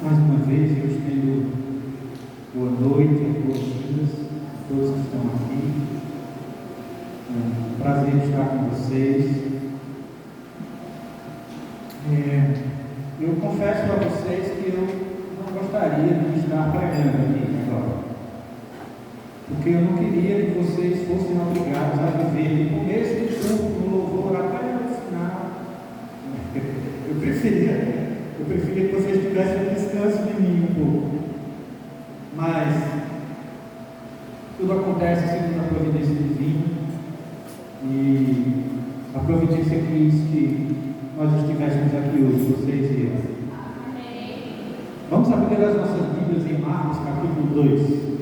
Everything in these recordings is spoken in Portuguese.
Mais uma vez eu estendo boa noite a todos que estão aqui. É um prazer estar com vocês. Eu confesso para vocês que eu não gostaria de estar pregando aqui agora, porque eu não queria que vocês fossem obrigados a viver do começo do culto, no louvor, até o final. Eu preferia que vocês tivessem descanso de mim um pouco. Mas tudo acontece segundo a providência divina, e a providência quis que nós estivéssemos aqui hoje, vocês e eu. Vamos abrir as nossas Bíblias em Marcos capítulo 2.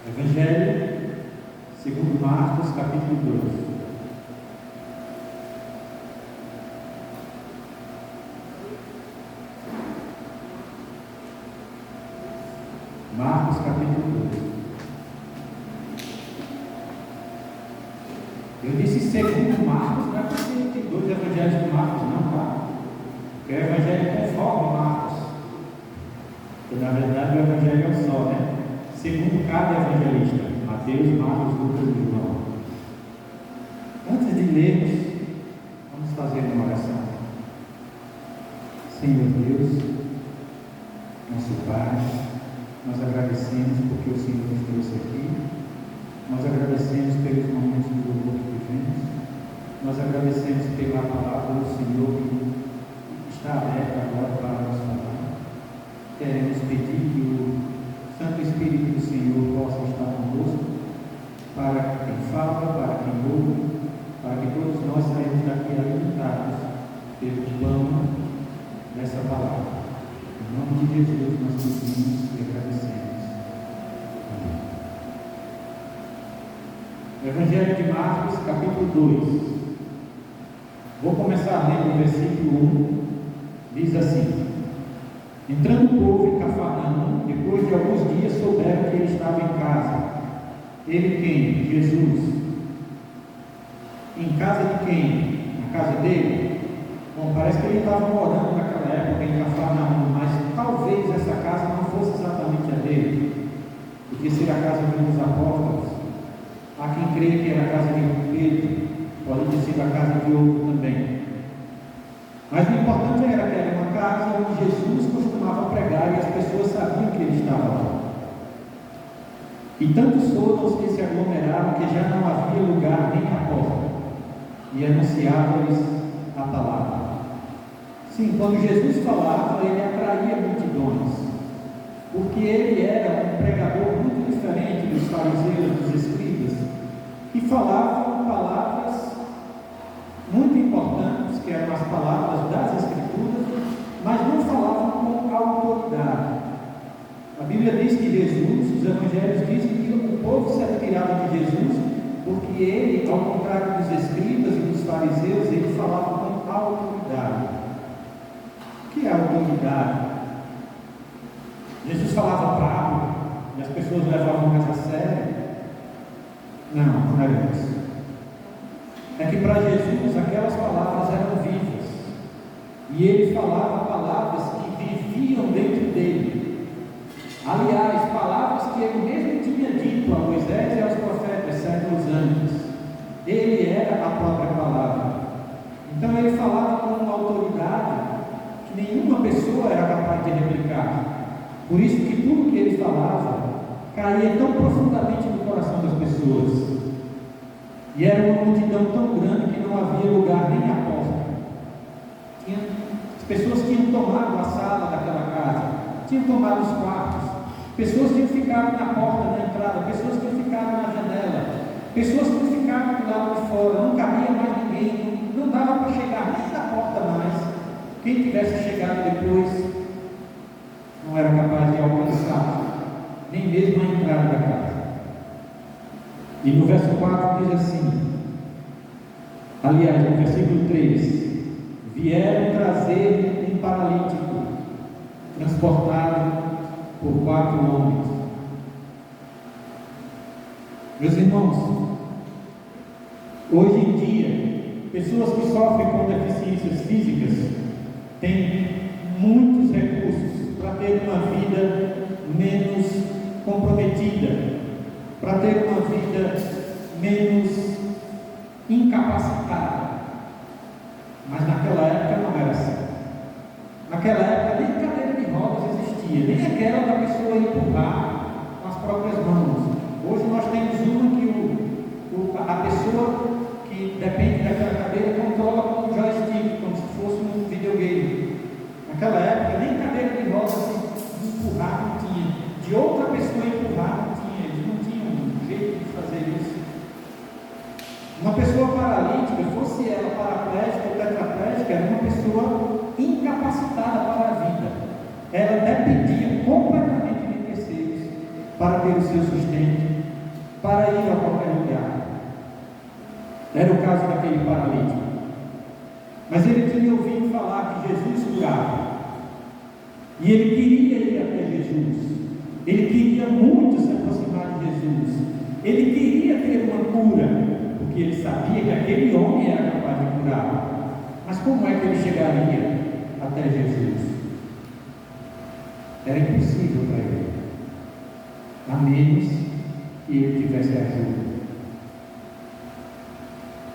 Evangelho segundo Marcos, capítulo 2. Marcos, capítulo 2. Eu disse segundo Marcos, não é porque tem dois evangelhos de Marcos, não, tá? Porque o evangelho conforme Marcos. Porque na verdade o evangelho é um só, né? Segundo cada evangelista, Mateus, Marcos, Lucas e João. Antes de lermos, vamos fazer uma oração. Senhor Deus, nosso Pai, nós agradecemos porque o Senhor nos trouxe aqui. Nós agradecemos pelos momentos de louvor que vivemos. Nós agradecemos pela palavra do Senhor que está aberta agora para nos falar. Queremos pedir que o Santo Espírito do Senhor possa estar conosco, para quem fala, para quem ouve, para que todos nós saímos daqui alimentados pelo pão dessa palavra. Em nome de Jesus nós pedimos e agradecemos. Amém. Evangelho de Marcos, capítulo 2. Vou começar lendo o versículo 1. Diz assim: Entrando o povo em Cafarnaum, depois de alguns dias souberam que ele estava em casa. Ele quem? Jesus. Em casa de quem? Na casa dele? Bom, parece que ele estava morando naquela época em Cafarnaum, mas talvez essa casa não fosse exatamente a dele, porque se era a casa de um dos apóstolos, há quem crê que era a casa de Pedro, pode ter sido a casa de outro também. Mas o importante era que era uma casa onde Jesus costumava pregar e as pessoas sabiam que ele estava lá. E tantos foram os que se aglomeraram que já não havia lugar nem à porta, e anunciava-lhes a palavra. Sim, quando Jesus falava, ele atraía multidões, porque ele era um pregador muito diferente dos fariseus, dos escribas, que falavam palavras muito importantes, que eram as palavras das Escrituras, mas não falavam com autoridade. A Bíblia diz que Jesus, os evangelhos dizem que o povo se retirava de Jesus, porque ele, ao contrário dos escribas e dos fariseus, ele falava com autoridade. O que é autoridade? Jesus falava bravo e as pessoas levavam mais a sério? Não era isso. É que para Jesus aquelas palavras eram vivas, e ele falava palavras que viviam dentro dele. Aliás, palavras que ele mesmo tinha dito a Moisés e aos profetas séculos antes. Ele era a própria palavra. Então ele falava com uma autoridade que nenhuma pessoa era capaz de replicar. Por isso que tudo que ele falava caía tão profundamente no coração das pessoas. E era uma multidão tão grande que não havia lugar nem à porta. As pessoas tinham tomado a sala daquela casa, tinham tomado os quartos, pessoas tinham ficado na porta da entrada, pessoas tinham ficado na janela, pessoas tinham ficado do lado de fora, não cabia mais ninguém, não dava para chegar nem na porta mais. Quem tivesse chegado depois não era capaz de alcançar nem mesmo a entrada da casa. E no verso 4 diz assim, aliás, no versículo 3, vieram trazer um paralítico, transportado por 4 homens. Meus irmãos, Hoje em dia, pessoas que sofrem com deficiências físicas têm muitos recursos para ter uma vida menos comprometida, para ter uma vida menos incapacitada. Mas naquela época não era assim. Naquela época nem cadeira de rodas existia, nem aquela da pessoa empurrar com as próprias mãos. Hoje nós temos uma que a pessoa que depende daquela cadeira controla com um joystick, como se fosse um videogame. Naquela época nem cadeira de rodas de empurrar não tinha, de outra pessoa empurrar não tinha, eles não tinham um jeito de fazer isso. Uma pessoa paralítica, fosse ela paraplégica ou tetraplégica, era uma pessoa incapacitada para a vida. Ela dependia completamente de terceiros para ter o seu sustento, para ir a qualquer lugar. Era o caso daquele paralítico. Mas ele tinha ouvido falar que Jesus curava. E ele queria ir até Jesus. Ele queria muito se aproximar de Jesus. Ele queria ter uma cura, porque ele sabia que aquele homem era capaz de curá-lo. Mas como é que ele chegaria até Jesus? Era impossível para ele, a menos que ele tivesse ajuda.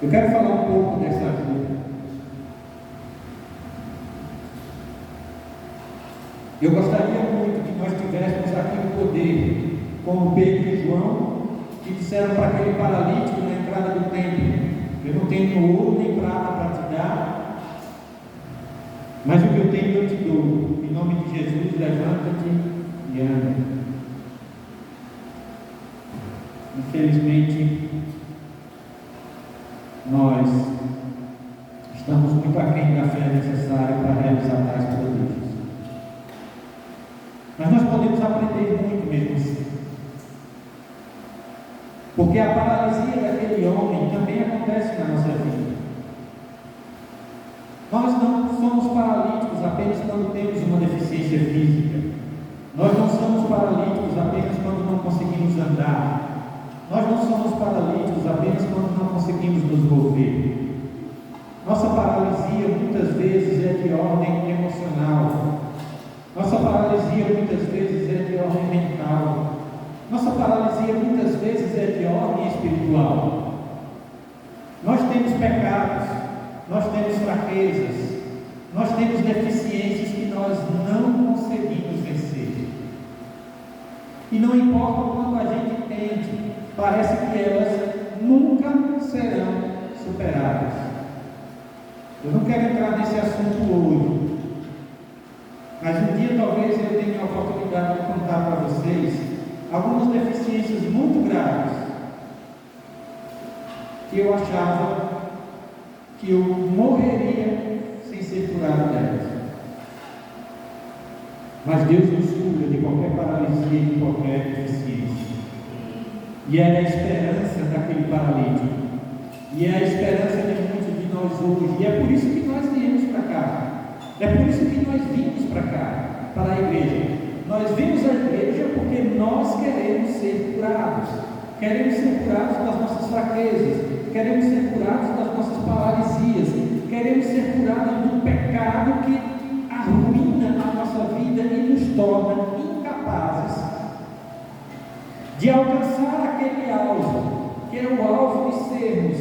Eu quero falar um pouco dessa ajuda. Eu gostaria muito que nós tivéssemos aqui o poder, como Pedro e João, que disseram para aquele paralítico na entrada do templo: eu não tenho ouro nem prata para te dar, mas o que eu tenho eu te dou. Em nome de Jesus, levanta-te e anda. Infelizmente, nós estamos muito aquém da fé necessária para realizar tais prodígios. Mas nós podemos aprender muito mesmo assim. Porque a paralisia daquele homem também acontece na nossa vida. Nós não somos paralíticos apenas quando temos uma deficiência física. Nós não somos paralíticos apenas quando não conseguimos andar. Nós não somos paralíticos apenas quando não conseguimos nos mover. Nossa paralisia muitas vezes é de ordem emocional. Nossa paralisia muitas vezes é de ordem mental. Nossa paralisia muitas vezes é de ordem espiritual. Nós temos pecados, nós temos fraquezas, nós temos deficiências que nós não conseguimos vencer. E não importa o quanto a gente tente, parece que elas nunca serão superadas. Eu não quero entrar nesse assunto hoje, mas um dia talvez eu tenha a oportunidade de contar para vocês algumas deficiências muito graves que eu achava que eu morreria sem ser curado delas. Mas Deus nos cura de qualquer paralisia e de qualquer deficiência. E é a esperança daquele paralítico. E é a esperança de muitos de nós hoje. E é por isso que nós viemos para cá. É por isso que nós vimos para cá, para a igreja. Nós vimos a igreja porque nós queremos ser curados. Queremos ser curados das nossas fraquezas. Queremos ser curados das nossas paralisias. Queremos ser curados do pecado que arruína a nossa vida e nos torna incapazes de alcançar aquele alvo, que é o alvo de sermos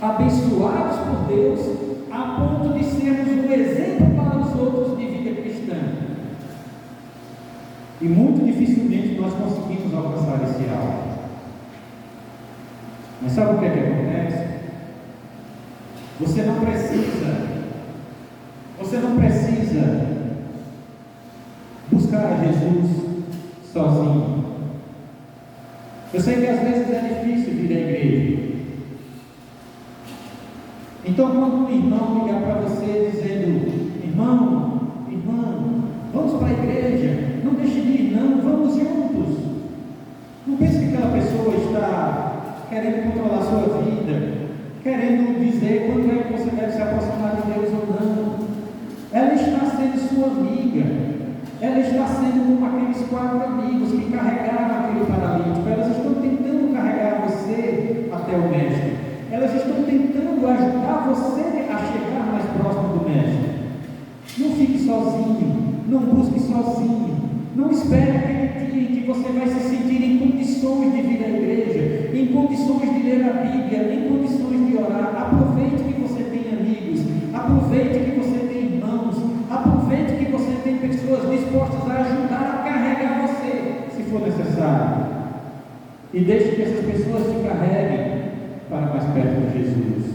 abençoados por Deus, a ponto de sermos um exemplo para os outros de vida cristã. E muito dificilmente nós conseguimos alcançar esse alvo. Mas sabe o que é que acontece? Você não precisa buscar a Jesus sozinho. Eu sei que às vezes é difícil vir à igreja. Então, quando um irmão ligar para você dizendo: irmão, irmã, vamos para a igreja, não deixe de ir, não, vamos juntos. Não pense que aquela pessoa está querendo controlar a sua vida, querendo dizer quando é que você deve se aproximar de Deus ou não. Ela está sendo sua amiga. Ela está sendo como aqueles 4 amigos que carregaram aquele paralítico. Elas estão tentando carregar você. ao Mestre. Elas estão tentando ajudar você a chegar mais próximo do Mestre. Não fique sozinho, não busque sozinho, não espere aquele dia em que você vai se sentir em condições de vir à igreja, em condições de ler a Bíblia, em condições de orar. Aproveite que você tem amigos, aproveite que você tem irmãos, aproveite que você tem pessoas dispostas a ajudar a carregar você, se for necessário, e deixe que essas pessoas te carreguem para mais perto de Jesus.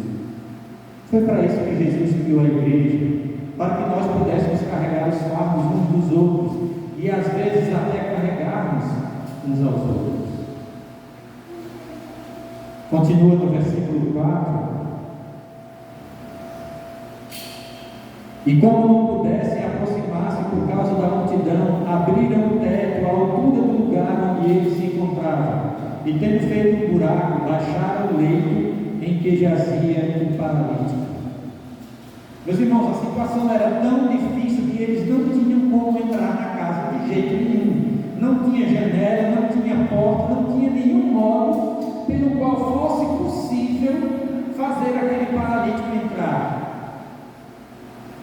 Foi para isso que Jesus criou a igreja, para que nós pudéssemos carregar os fardos uns dos outros e às vezes até carregarmos uns aos outros. Continua no versículo 4. E como não pudessem aproximar-se por causa da multidão, abriram o teto à altura do lugar onde eles se encontravam, e tendo feito um buraco, baixaram o leito em que jazia o paralítico. Meus irmãos, a situação era tão difícil que eles não tinham como entrar na casa de jeito nenhum. Não tinha janela, não tinha porta, não tinha nenhum modo pelo qual fosse possível fazer aquele paralítico entrar.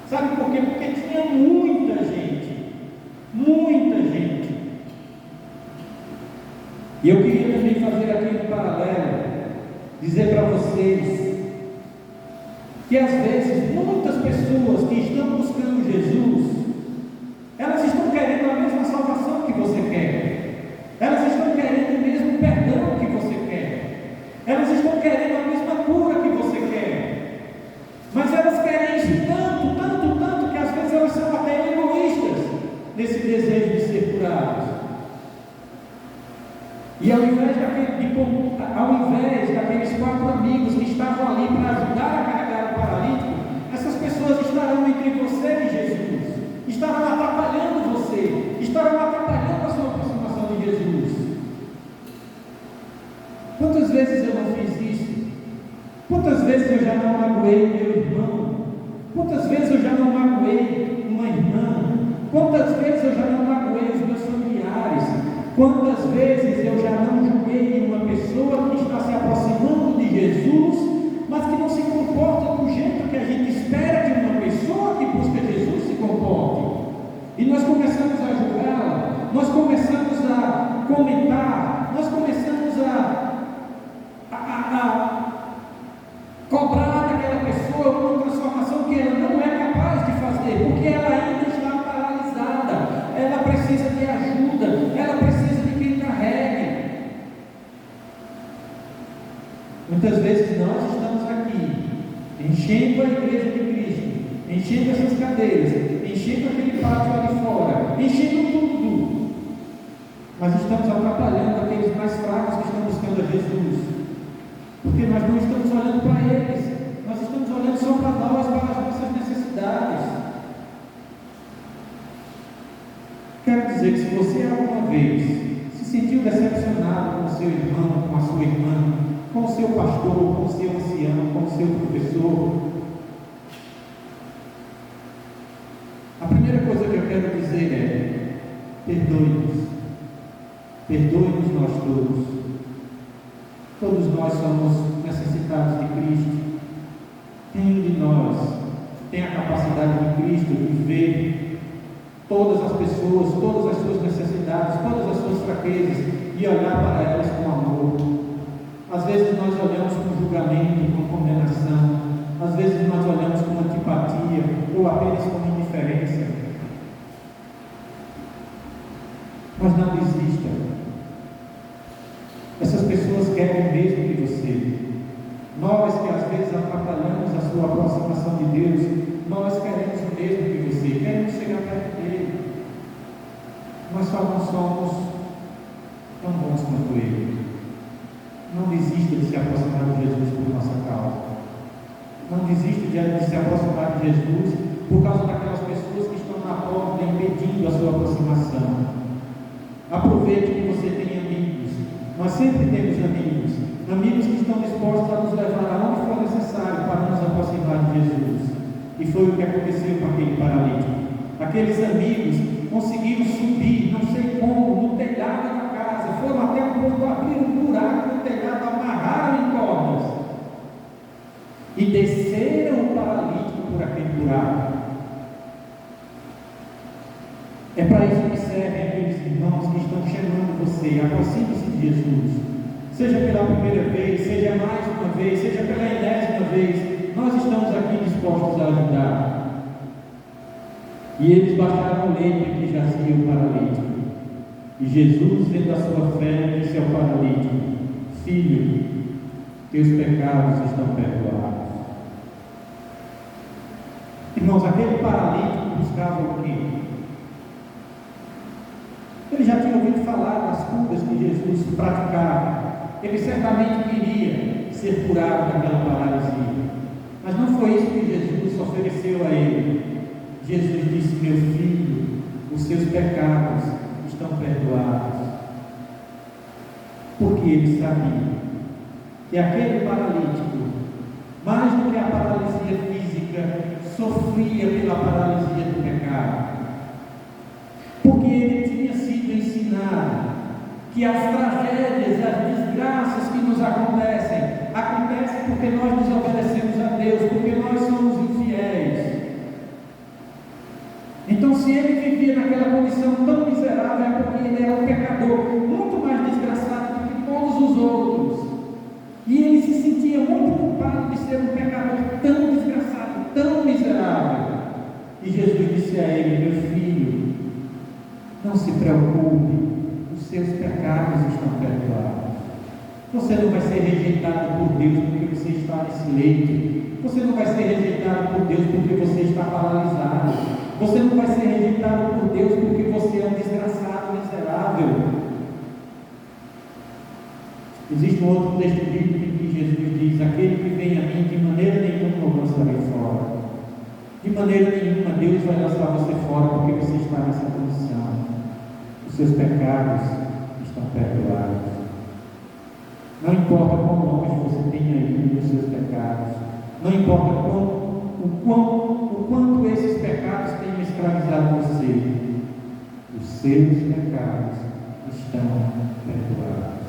Sabe por quê? Porque tinha muita gente. Muita gente. E eu queria também fazer aqui um paralelo, dizer para vocês que às vezes muitas pessoas que estão buscando Jesus, elas estão querendo a mesma salvação que você quer, elas estão querendo o mesmo perdão que você quer, elas estão querendo a mesma cura que você quer, mas elas querem isso tanto, tanto, tanto, que às vezes elas são até egoístas nesse desejo de ser curadas. E ao invés daqueles 4 amigos que estavam ali para ajudar a carregar o paralítico, essas pessoas estarão entre você e Jesus, estarão atrapalhando você, estarão atrapalhando a sua aproximação de Jesus. Quantas vezes eu não fiz isso? Quantas vezes eu já não magoei meu irmão? Quantas vezes eu já não magoei uma irmã? Quantas vezes eu já não magoei os meus familiares? Quantas vezes eu já não julguei uma pessoa que está se aproximando de Jesus, mas que não se comporta do jeito que a gente espera que uma pessoa que busca Jesus se comporte? E nós começamos a julgá-la, nós começamos a comentar, nós começamos a cobrar daquela pessoa uma transformação que ela não é capaz de fazer, porque ela ainda está paralisada, ela precisa de ajuda, ela precisa de quem carregue. Muitas vezes nós estamos aqui, enchendo a igreja de Cristo, enchendo essas cadeiras, enchendo aquele pátio ali fora, enchendo tudo, mas estamos atrapalhando aqueles mais fracos que estão buscando a Jesus, porque nós não estamos olhando para eles, nós estamos olhando só para nós, para as nossas necessidades. Quero dizer que se você alguma vez se sentiu decepcionado com o seu irmão, com a sua irmã, com o seu pastor, com o seu ancião, com o seu professor, a primeira coisa que eu quero dizer é: perdoe-nos. Perdoe-nos nós todos. Todos nós somos necessitados de Cristo. Nenhum de nós tem a capacidade de Cristo de ver todas as pessoas, todas as suas necessidades, todas as suas fraquezas e olhar para elas com amor. Às vezes nós olhamos com julgamento, com condenação, às vezes nós olhamos com antipatia ou apenas com indiferença. Mas não desista. Essas pessoas querem o mesmo que você. Nós que às vezes atrapalhamos a sua aproximação de Deus, nós queremos o mesmo que você, queremos chegar perto dele. Nós só não somos tão bons quanto ele. Não desista de se aproximar de Jesus por nossa causa. Não desista de se aproximar de Jesus por causa daquelas pessoas que estão na porta impedindo a sua aproximação. Aproveite que você tem amigos. Nós sempre temos amigos. Amigos que estão dispostos a nos levar aonde for necessário para nos aproximar de Jesus. E foi o que aconteceu com aquele paralítico. Aqueles amigos conseguiram subir, não sei como, no telhado da casa. Foram até o ponto, abrir um buraco no telhado, amarraram em cordas e desceram o paralítico por aquele buraco. É para isso que servem aqueles irmãos que estão chamando você. Aproxime-se de Jesus, seja pela primeira vez, seja mais uma vez, seja pela 10ª vez. Nós estamos aqui dispostos a ajudar. E eles baixaram o leito em que jazia o paralítico. E Jesus, vendo a sua fé, disse ao paralítico: Filho, teus pecados estão perdoados. Irmãos, aquele paralítico buscava o quê? Ele já tinha ouvido falar das curas que Jesus praticava. Ele certamente queria ser curado daquela paralisia. Mas não foi isso que Jesus ofereceu a ele. Jesus disse: Meu filho, os seus pecados estão perdoados. Porque ele sabia que aquele paralítico, mais do que a paralisia física, sofria pela paralisia do pecado. Porque ele tinha sido ensinado que as tragédias, as desgraças que nos acontecem porque nós desobedecemos a Deus, porque nós somos infiéis. Então, se ele vivia naquela condição tão miserável, é porque ele era um pecador muito mais desgraçado do que todos os outros. E ele se sentia muito culpado de ser um pecador tão desgraçado, tão miserável. E Jesus disse a ele: Meu filho, não se preocupe, os seus pecados estão perdoados. Você não vai ser rejeitado por Deus porque você está nesse leito. Você não vai ser rejeitado por Deus porque você está paralisado. Você não vai ser rejeitado por Deus porque você é um desgraçado, miserável. Existe um outro texto bíblico em que Jesus diz: Aquele que vem a mim, de maneira nenhuma eu lançarei fora. De maneira nenhuma Deus vai lançar você fora porque você está nessa condição. Os seus pecados estão perdoados. Não importa quão longe você tenha ido dos seus pecados, não importa o quanto esses pecados tenham escravizado você, os seus pecados estão perdoados.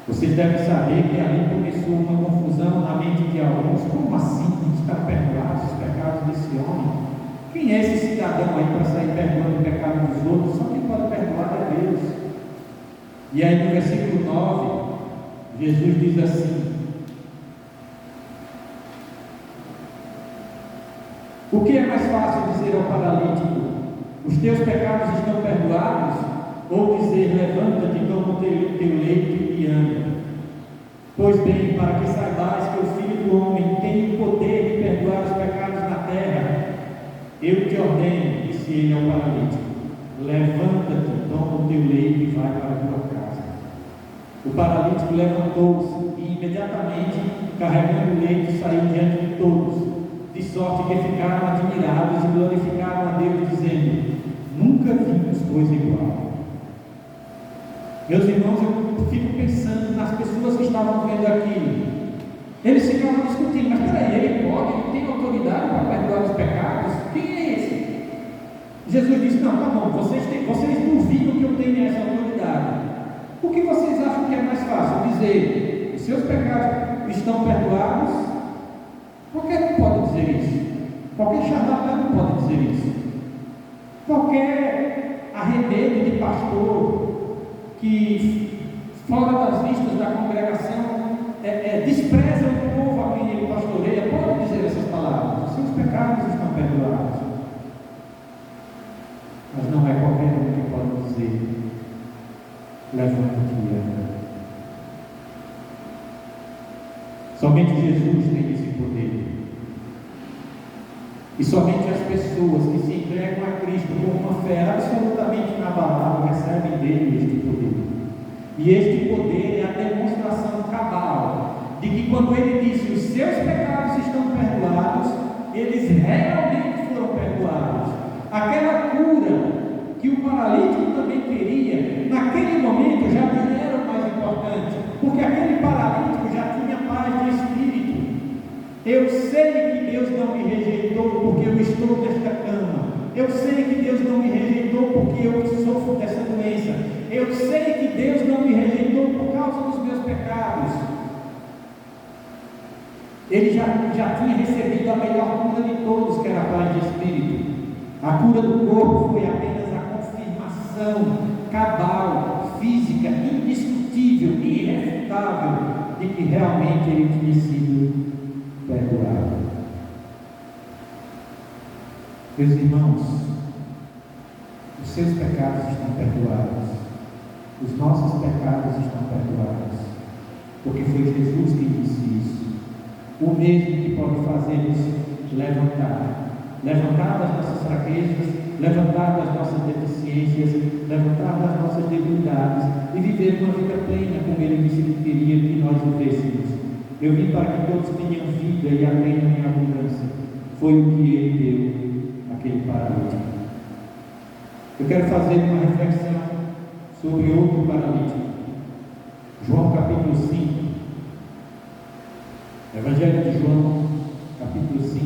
Vocês devem saber que ali começou uma confusão na mente de alguns. Como assim estão perdoados os pecados desse homem? Quem é esse cidadão aí para sair perdoando o pecado dos outros? Só quem pode perdoar é Deus. E aí no versículo 9, Jesus diz assim: O que é mais fácil dizer ao paralítico: Os teus pecados estão perdoados? Ou dizer: Levanta-te, toma o teu leito e anda? Pois bem, para que saibais que o Filho do Homem tem o poder de perdoar os pecados na terra, eu te ordeno, disse ele ao paralítico: Levanta-te, toma o teu leito e vai para a tua casa. O paralítico levantou-se e imediatamente, carregando o leito, saiu diante de todos, de sorte que ficaram admirados e glorificaram a Deus, dizendo: Nunca vimos coisa igual. Meus irmãos, eu fico pensando nas pessoas que estavam vendo aquilo. Eles ficavam discutindo: Mas peraí, ele pode, ele tem autoridade para perdoar os pecados? Quem é esse? Jesus disse: Não, tá bom, vocês duvidam que eu tenha essa autoridade. O que vocês acham que é mais fácil? Dizer: Os seus pecados estão perdoados? Qualquer um pode dizer isso. Qualquer charlatão pode dizer isso. Qualquer arremedo de pastor que, fora das vistas da congregação, despreza o povo a quem ele pastoreia, pode dizer essas palavras: Os seus pecados estão perdoados. Mas não é qualquer um que pode dizer: Levanta-te e anda. Somente Jesus tem esse poder. E somente as pessoas que se entregam a Cristo com uma fé absolutamente inabalável recebem dele este poder. E este poder é a demonstração cabal de que, quando ele disse: Os seus pecados estão perdoados, eles realmente foram perdoados. Aquela cura que o paralítico também queria, naquele momento já não era o mais importante, porque aquele paralítico já tinha paz de espírito. Eu sei que Deus não me rejeitou porque eu estou nesta cama. Eu sei que Deus não me rejeitou porque eu sofro dessa doença. Eu sei que Deus não me rejeitou por causa dos meus pecados. Ele já tinha recebido a melhor cura de todos, que era a paz de espírito. A cura do corpo foi apenas a confirmação cabal, física, indiscutível, irrefutável, de que realmente ele tinha sido perdoado. Meus irmãos, os seus pecados estão perdoados, os nossos pecados estão perdoados, porque foi Jesus que disse isso. O mesmo que pode fazer-nos levantar das nossas fraquezas, levantar das nossas deficiências, levantar das nossas debilidades e viver uma vida plena como Ele disse que queria que nós vivêssemos. Eu vim para que todos tenham vida e a tenham em abundância. Foi o que Ele deu àquele paralítico. Eu quero fazer uma reflexão sobre outro paralítico. João capítulo 5. Evangelho de João capítulo 5.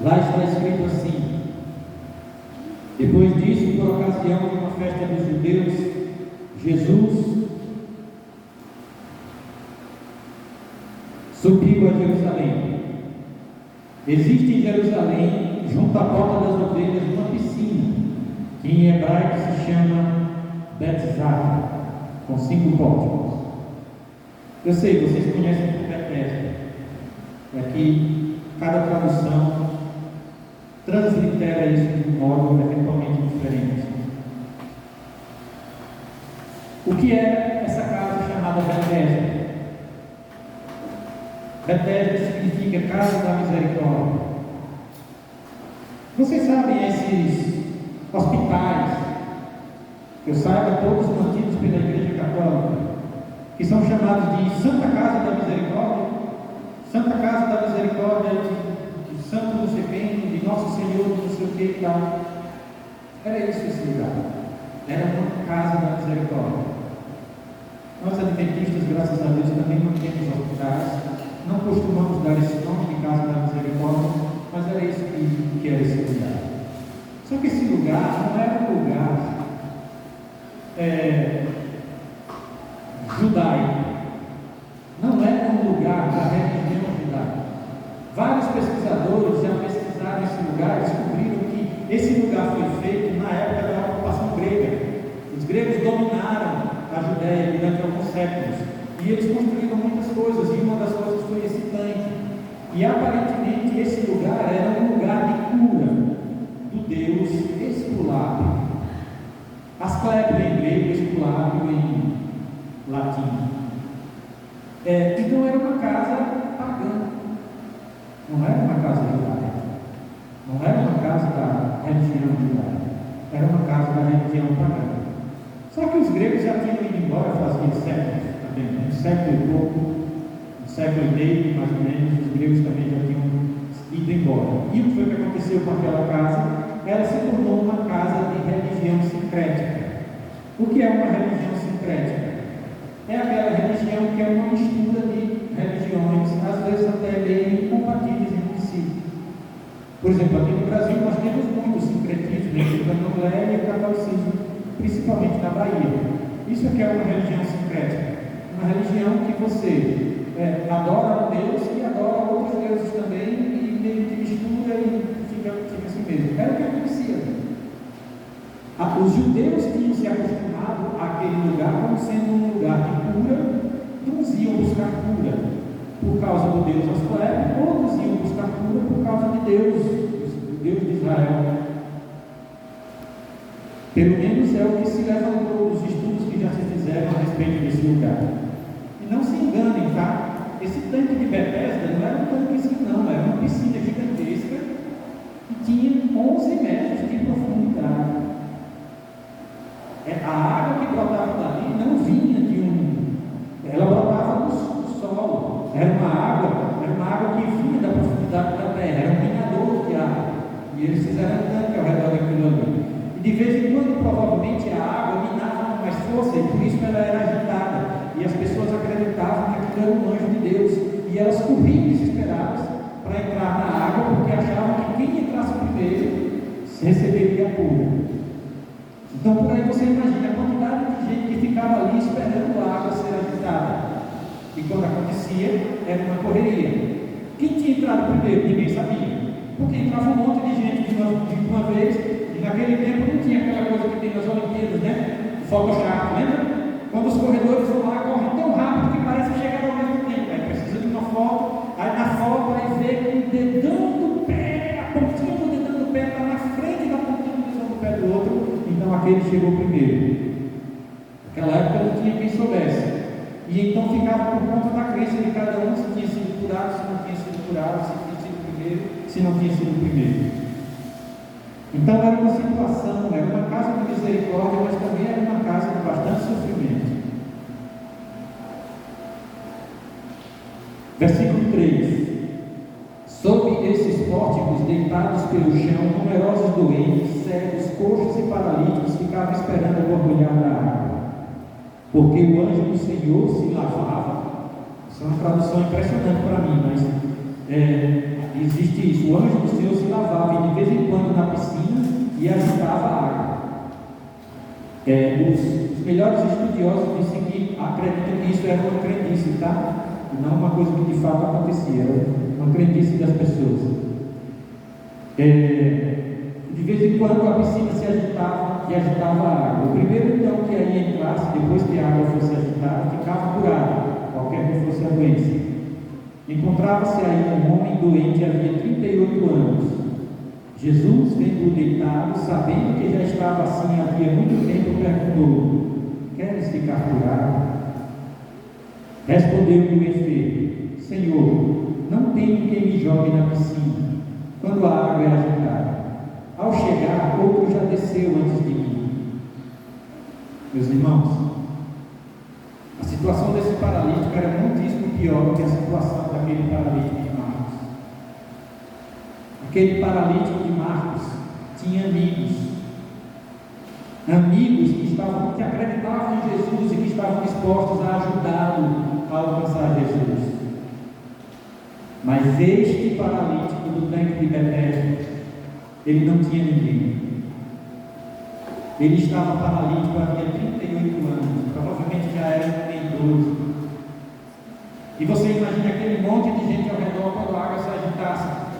Lá está escrito assim: depois disso, por ocasião de uma festa dos judeus, Jesus subiu a Jerusalém. Existe em Jerusalém, junto à porta das ovelhas, uma piscina, que em hebraico se chama Betzata, com 5 pórticos. Eu sei, vocês conhecem por Betesda. Aqui, cada tradução translitera isso de um modo eventualmente diferente. O que é essa casa chamada Betesda? Betesda significa Casa da Misericórdia. Vocês sabem esses hospitais, que eu saiba todos mantidos pela Igreja Católica, que são chamados de Santa Casa da Misericórdia, Santa Casa da Misericórdia de Santo não sei quem, de Nosso Senhor não sei o que e tal. Era isso esse lugar. Era uma Casa da Misericórdia. Nós adventistas, graças a Deus, também não temos hospitais, não costumamos dar esse nome de Casa da Misericórdia, mas era isso que era esse lugar. Só que esse lugar não era um lugar judaico, não era um lugar da religião judaica. Vários pesquisadores já pesquisaram esse lugar e descobriram que esse lugar foi feito na época da ocupação grega. Os gregos dominaram a Judéia durante alguns séculos e eles construíram muitas coisas, e uma das coisas foi esse tanque. E aparentemente esse lugar era um lugar de cura do deus Esculápio. Asclepio em grego, Esculápio em latim. Então era uma casa pagã, não era uma casa judaica, não era uma casa da religião judaica, era uma casa da religião pagã. Só que os gregos já tinham ido embora fazia séculos também, um século e pouco, um século e meio mais ou menos, os gregos também já tinham ido embora. E o que foi que aconteceu com aquela casa? Ela se tornou uma casa de religião sincrética. O que é uma religião sincrética? É aquela religião que é uma mistura de religiões, às vezes até meio incompatíveis entre si. Por exemplo, aqui no Brasil nós temos muito sincretismo entre o candomblé e o catolicismo, principalmente na Bahia. Isso aqui é uma religião sincrética, uma religião que você adora um Deus e adora outros deuses também, e meio que mistura e fica assim mesmo. Era o que acontecia. Os judeus tinham se acostumado àquele lugar como sendo um lugar de cura. Uns iam buscar cura por causa do Deus Asclepio, outros iam buscar cura por causa de Deus, do Deus de Israel. Pelo menos é o que se levantou dos estudos que já se fizeram a respeito desse lugar. E não se enganem, tá? Esse tanque de Betesda não era um tanquezinho, não, era uma piscina gigantesca que tinha 11 metros de profundidade. A água que brotava dali não vinha ela brotava do solo. Era uma água que vinha da profundidade da terra, era um minador de água. E eles fizeram um tanque ao redor daquilo ali. E de vez em quando, provavelmente, a água minava com mais força, e por isso ela era agitada. E as pessoas acreditavam que aquilo era um anjo de Deus. E elas corriam desesperadas para entrar na água, porque achavam que quem entrasse primeiro receberia a cura. Então, por aí você imagina a quantidade de gente que ficava ali esperando a água ser agitada. E quando acontecia, era uma correria. Quem tinha entrado primeiro? Ninguém sabia. Porque entrava um monte de gente de uma vez, e naquele tempo não tinha aquela coisa que tem nas Olimpíadas, né? Photoshop, lembra? Quando os corredores vão lá, correm tão rápido que parece que chegaram ao mesmo tempo. Aí precisa de uma foto, aí na foto aí vê que o dedão do pé, a pontinha do dedão do pé está na frente da pontinha do dedão do pé do outro, então aquele chegou primeiro. Naquela época não tinha quem soubesse. E então ficava por conta da crença de cada um, se tinha sido curado, se não tinha sido curado, se tinha sido primeiro, se não tinha sido primeiro. Então era uma situação, era uma casa de misericórdia, mas também era uma casa de bastante sofrimento. Versículo 3: sob esses pórticos, deitados pelo chão, numerosos doentes, cegos, coxos e paralíticos ficavam esperando a borbulhar da água, porque o anjo do Senhor se lavava. Isso é uma tradução impressionante para mim, mas existe isso. O anjo do Senhor se lavava e de vez em quando na piscina e agitava a água. Os melhores estudiosos dizem que acreditam que isso era uma crendice, tá? Não uma coisa que de fato acontecia, era uma crendice das pessoas. De vez em quando a piscina se agitava e agitava a água. O primeiro então que aí entrasse, depois que a água fosse agitada, ficava curado, qualquer que fosse a doença. Encontrava-se aí um homem doente, havia 38 anos. Jesus, vendo-o deitado, sabendo que já estava assim havia muito tempo, perguntou: queres ficar curado? Respondeu-lhe o enfermo: Senhor, não tenho quem me jogue na piscina quando a água é agitada. Ao chegar, outro já desceu antes de mim. Meus irmãos, a situação desse paralítico era muitíssimo pior do que a situação daquele paralítico de Marcos. Aquele paralítico de Marcos tinha amigos que acreditavam em Jesus e que estavam dispostos a ajudá-lo a alcançar Jesus. Mas este paralítico do tanque de Betesda, ele não tinha ninguém. Ele estava paralítico havia 38 anos, provavelmente já era um idoso. E você imagina aquele monte de gente ao redor, quando a água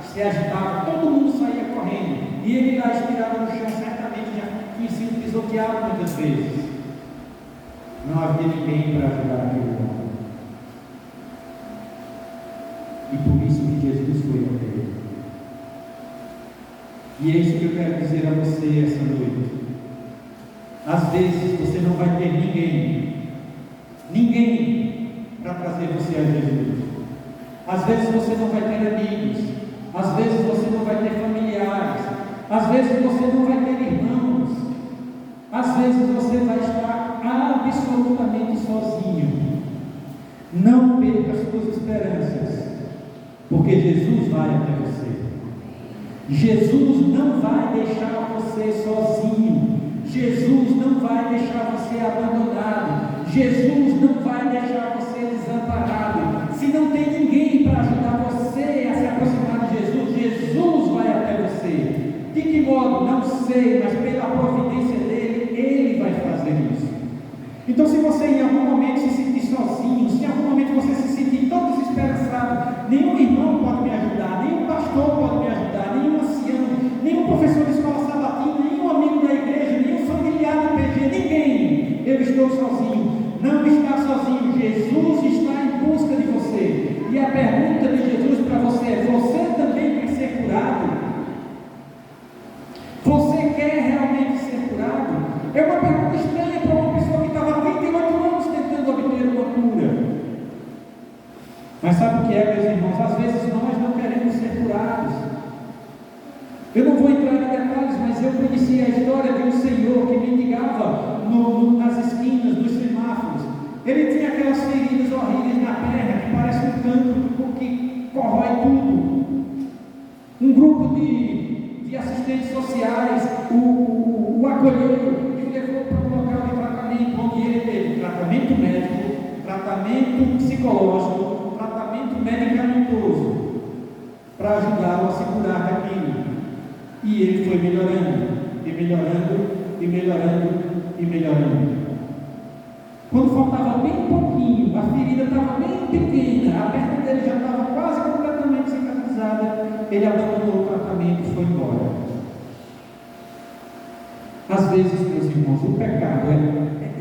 se agitava, todo mundo saía correndo. E ele lá estirado no chão, certamente já tinha sido pisoteado muitas vezes. Não havia ninguém para ajudar aquele homem. E por isso que Jesus foi até ele. E é isso que eu quero dizer a você essa noite. Às vezes você não vai ter ninguém para trazer você a Jesus. Às vezes você não vai ter amigos, às vezes você não vai ter familiares, às vezes você não vai ter irmãos, às vezes você vai estar absolutamente sozinho. Não perca as suas esperanças, porque Jesus vai até você. Jesus não vai deixar você sozinho. Jesus não vai deixar você abandonado. Jesus não vai deixar você desamparado. Se não tem ninguém para ajudar você a se aproximar de Jesus, Jesus vai até você. De que modo? Não sei, mas pela providência dele, ele vai fazer isso. Então, se você em algum momento se sentir sozinho, se em algum momento você se sentir tão desesperançado, nenhum irmão pode me ajudar, nenhum pastor pode me ajudar, nenhum ancião, nenhum professor de escola sabatina, nenhum amigo da igreja, nenhum familiar do PG, ninguém. Eu estou sozinho. Não está sozinho. Jesus está em busca de você. E a pergunta de Jesus para você é: você também quer ser curado? Você quer realmente ser curado? É uma pergunta estranha para uma pessoa que estava 38 anos tentando obter uma cura. Mas sabe o que é, meus irmãos? Às vezes nós não queremos ser curados. Eu não vou entrar em detalhes, mas eu conheci a história de um senhor que mendigava nas esquinas dos semáforos. Ele tinha aquelas feridas horríveis na perna, que parece um cancro que corrói tudo. Um grupo de assistentes sociais o acolheu e o levou para um local de tratamento, onde ele teve tratamento médico, tratamento E ele foi melhorando, e melhorando, e melhorando, e melhorando. Quando faltava bem pouquinho, a ferida estava bem pequena, a perna dele já estava quase completamente cicatrizada, ele abandonou o tratamento e foi embora. Às vezes, meus irmãos, o pecado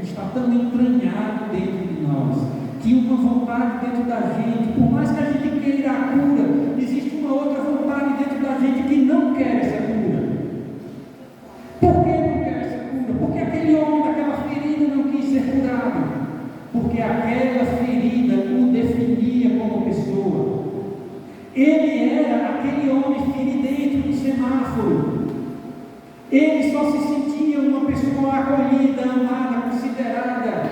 está tão entranhado dentro de nós, que uma vontade dentro da gente, por mais que a gente queira a cura, existe uma outra vontade dentro da gente que não quer essa cura. Por que não quer essa cura? Porque aquele homem daquela ferida não quis ser curado, porque aquela ferida o definia como pessoa. Ele era aquele homem feridento do semáforo. Ele só se sentia uma pessoa acolhida, amada, considerada,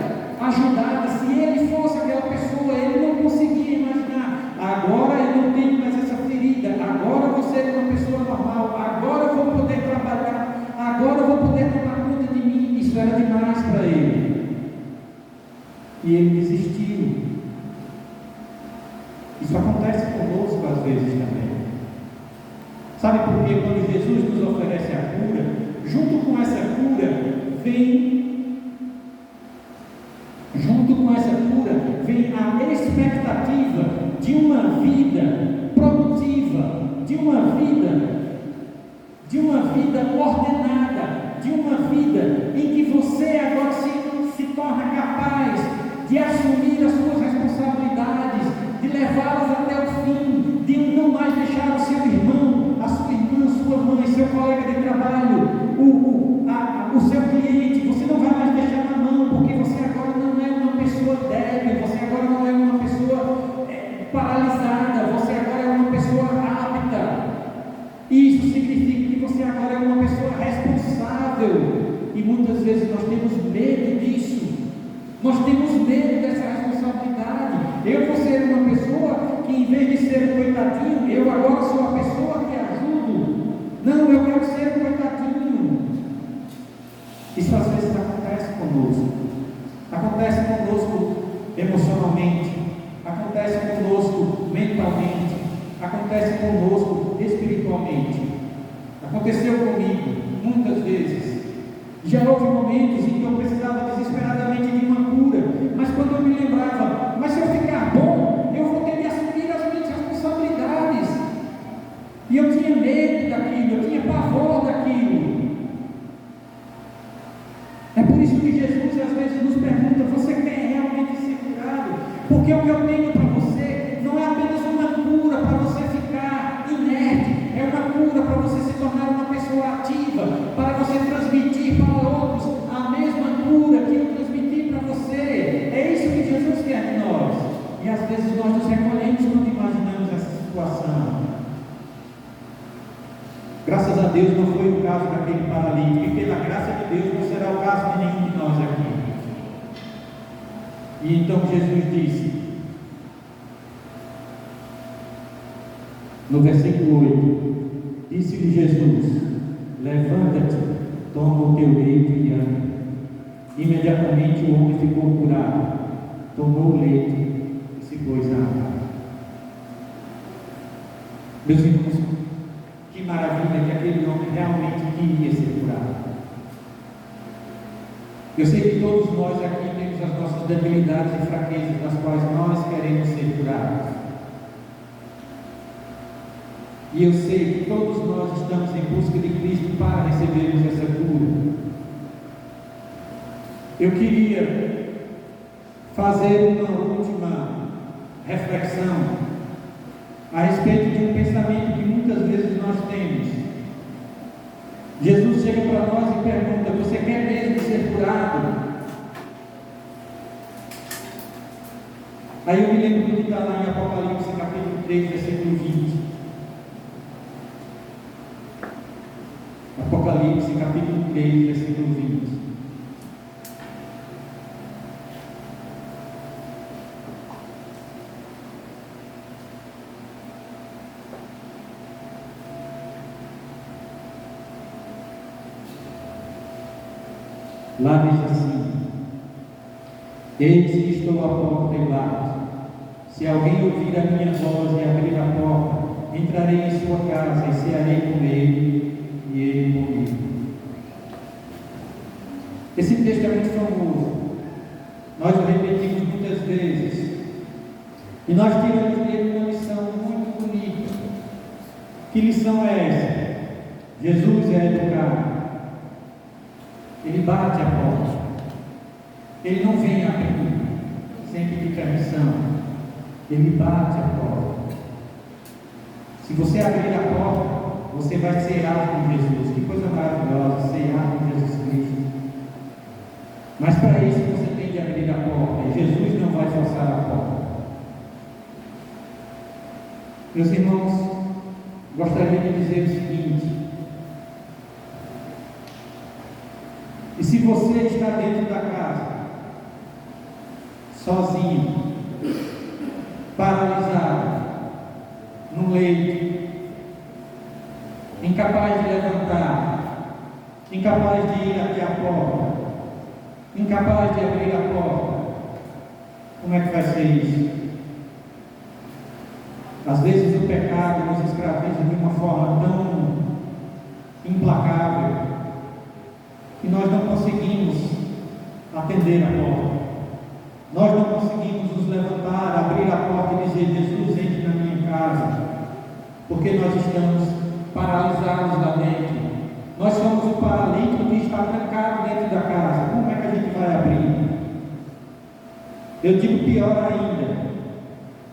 ajudada. Se ele fosse aquela pessoa, ele não conseguia imaginar: agora eu não tenho mais essa ferida, agora eu vou ser uma pessoa normal, agora eu vou poder trabalhar, agora eu vou poder tomar conta de mim. Isso era demais para ele. E ele desistiu. Isso acontece conosco às vezes também. Sabe por quê? Quando Jesus nos oferece a cura, junto com essa cura vem a expectativa de uma vida produtiva, de uma vida ordenada, de uma vida em que você agora se torna capaz de assumir as suas responsabilidades, de levá-las até o fim, de não mais deixar o seu irmão, a sua irmã, sua mãe, seu colega de trabalho, o seu cliente, você não vai mais deixar na mão, porque você agora não é uma pessoa débil, você agora não é uma pessoa paralisada, você agora é uma pessoa apta. Isso significa que você agora é uma pessoa responsável, e muitas vezes nós temos medo disso, nós temos medo dessa responsabilidade. Eu vou ser uma pessoa que, em vez de ser um coitadinho, eu agora sou a pessoa que ajudo. Não, eu quero ser um coitadinho. Isso às vezes acontece conosco. Acontece conosco emocionalmente, acontece conosco mentalmente, acontece conosco espiritualmente. Aconteceu comigo muitas vezes. Já houve momentos em que eu precisava desesperadamente de uma cura, mas quando eu me lembrava: mas se eu ficar bom, eu vou ter que assumir as minhas responsabilidades. E eu tinha medo daquilo, eu tinha pavor daquilo. É por isso que Jesus às vezes nos pergunta: você quer realmente ser curado? Porque o que eu tenho para você não é apenas uma cura para você ficar inerte, é uma cura para você se tornar uma pessoa ativa, para você transmitir para outros a mesma cura que eu transmiti para você. É isso que Jesus quer de nós. E às vezes nós nos recolhemos quando imaginamos essa situação. Graças a Deus não foi o caso daquele paralítico, e pela graça de Deus não será o caso de nenhum de nós aqui. E então Jesus disse, no versículo 8, disse-lhe Jesus: levanta-te, toma o teu leito e anda. Imediatamente o homem ficou curado, tomou o leito e se pôs a andar. Meus irmãos, que maravilha que aquele homem realmente queria ser curado. Eu sei que todos nós aqui temos as nossas debilidades e fraquezas, das quais nós queremos ser curados. E eu sei que todos nós estamos em busca de Cristo para recebermos essa cura. Eu queria fazer uma última reflexão a respeito de um pensamento que muitas vezes nós temos. Jesus chega para nós e pergunta: você quer mesmo ser curado? Aí eu me lembro do que está lá em Apocalipse capítulo 3, versículo 20. Apocalipse capítulo 3, versículo 20. Lá diz assim: eis que estou à porta e bato. Se alguém ouvir a minha voz e abrir a porta, entrarei em sua casa e cearei com ele, e ele comigo. Esse texto é muito famoso. Nós o repetimos muitas vezes. E nós tiramos dele uma lição muito bonita. Que lição é essa? Jesus é educado. Ele bate a porta. Ele não vem abrir sem pedir permissão. Ele bate a porta. Se você abrir a porta, você vai cear com Jesus. Que coisa maravilhosa, cear com Jesus Cristo. Mas para isso você tem que abrir a porta. E Jesus não vai forçar a porta. Meus irmãos, gostaria de dizer o seguinte: e se você está dentro da casa, sozinho, paralisado, no leito, incapaz de levantar, incapaz de ir até a porta, incapaz de abrir a porta, como é que vai ser isso? Às vezes o pecado nos escraviza de uma forma tão implacável que nós não conseguimos atender a porta. Nós não conseguimos nos levantar, abrir a porta e dizer: Jesus, entre na minha casa, porque nós estamos paralisados lá dentro. Nós somos o paralítico que está trancado dentro da casa. Como é que a gente vai abrir? Eu digo pior ainda: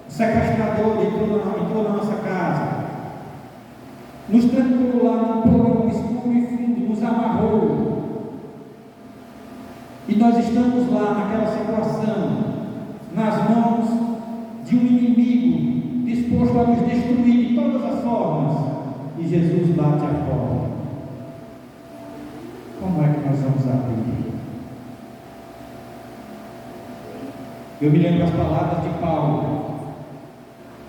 o sequestrador entrou na nossa casa, nos trancou lá num porão escuro e fundo, nos amarrou. E nós estamos lá naquela situação, nas mãos de um inimigo disposto a nos destruir de todas as formas. E Jesus bate a porta. Como é que nós vamos abrir? Eu me lembro as palavras de Paulo: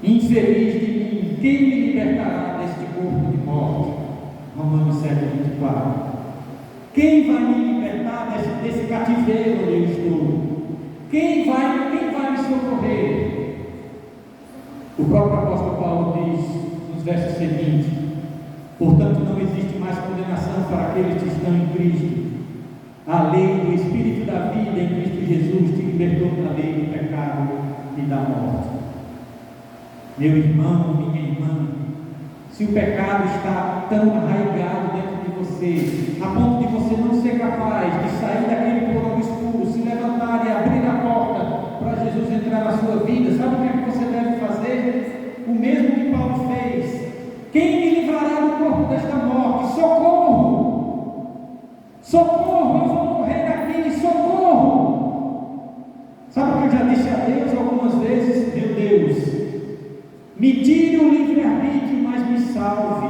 infeliz de mim, quem me libertará deste corpo de morte? Romanos 7:24. Quem vai me libertar desse cativeiro onde eu estou? Quem vai me socorrer? O próprio apóstolo Paulo diz nos versos seguintes: portanto não existe mais condenação para aqueles que estão em Cristo. A lei do Espírito da vida em Cristo Jesus te libertou da lei do pecado e da morte. Meu irmão, minha irmã, se o pecado está tão arraigado dentro de você, a ponto de você não ser capaz de sair daquele porão escuro, se levantar e abrir a porta para Jesus entrar na sua vida, sabe o que é que você deve fazer? O mesmo que Paulo fez: quem me livrará do corpo desta morte? Socorro! Socorro! Eu vou morrer aqui! Socorro! Sabe o que eu já disse a Deus algumas vezes? Meu Deus, me tire o livre-arbítrio, mas me salve.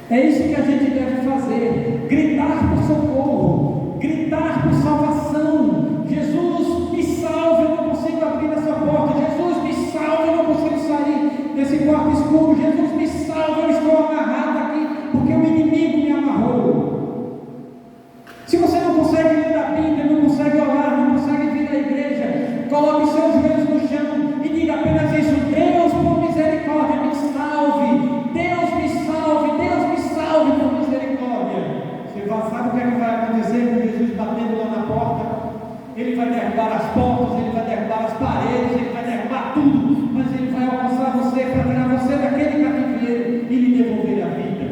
É isso que a gente deve fazer: gritar por socorro, gritar por salvação. Jesus, me salve, eu não consigo abrir essa porta. Jesus, me salve, eu não consigo sair desse quarto escuro. Jesus, me salve, eu estou amarrado aqui porque o inimigo me amarrou. Se você não consegue ler a Bíblia, não consegue orar, não consegue vir à igreja, coloque seus joelhos no chão e diga apenas isso: Deus, por misericórdia, me salve. Deus, me salve. Deus, me salve por misericórdia. Você sabe o que é que vai acontecer com Jesus batendo lá na porta? Ele vai derrubar as portas, ele vai derrubar as paredes, ele vai derrubar tudo, mas ele vai alcançar você para tirar você daquele cativeiro e lhe devolver a vida.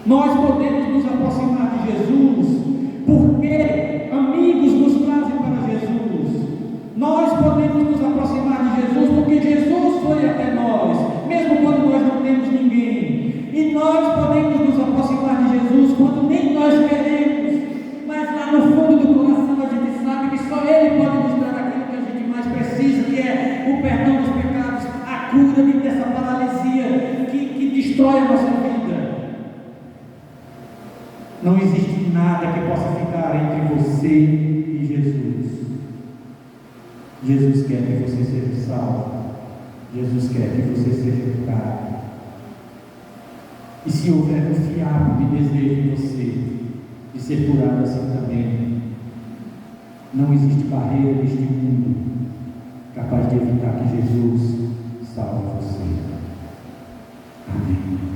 Nós podemos nos aproximar de Jesus porque amigos nos trazem para Jesus. Nós podemos nos aproximar de Jesus porque Jesus foi até nós, mesmo quando nós não temos ninguém. E nós podemos nos aproximar de Jesus quando nem nós queremos, mas lá no fundo do coração a gente sabe que só Ele pode nos dar aquilo que a gente mais precisa, que é o perdão dos pecados, a cura dessa paralisia que destrói a nossa vida. Não existe nada que possa ficar entre você e Jesus. Jesus quer que você seja salvo. Jesus quer que você seja curado. E se houver um fiapo de desejo em você de ser curado assim também, não existe barreira neste mundo capaz de evitar que Jesus salve você. Amém.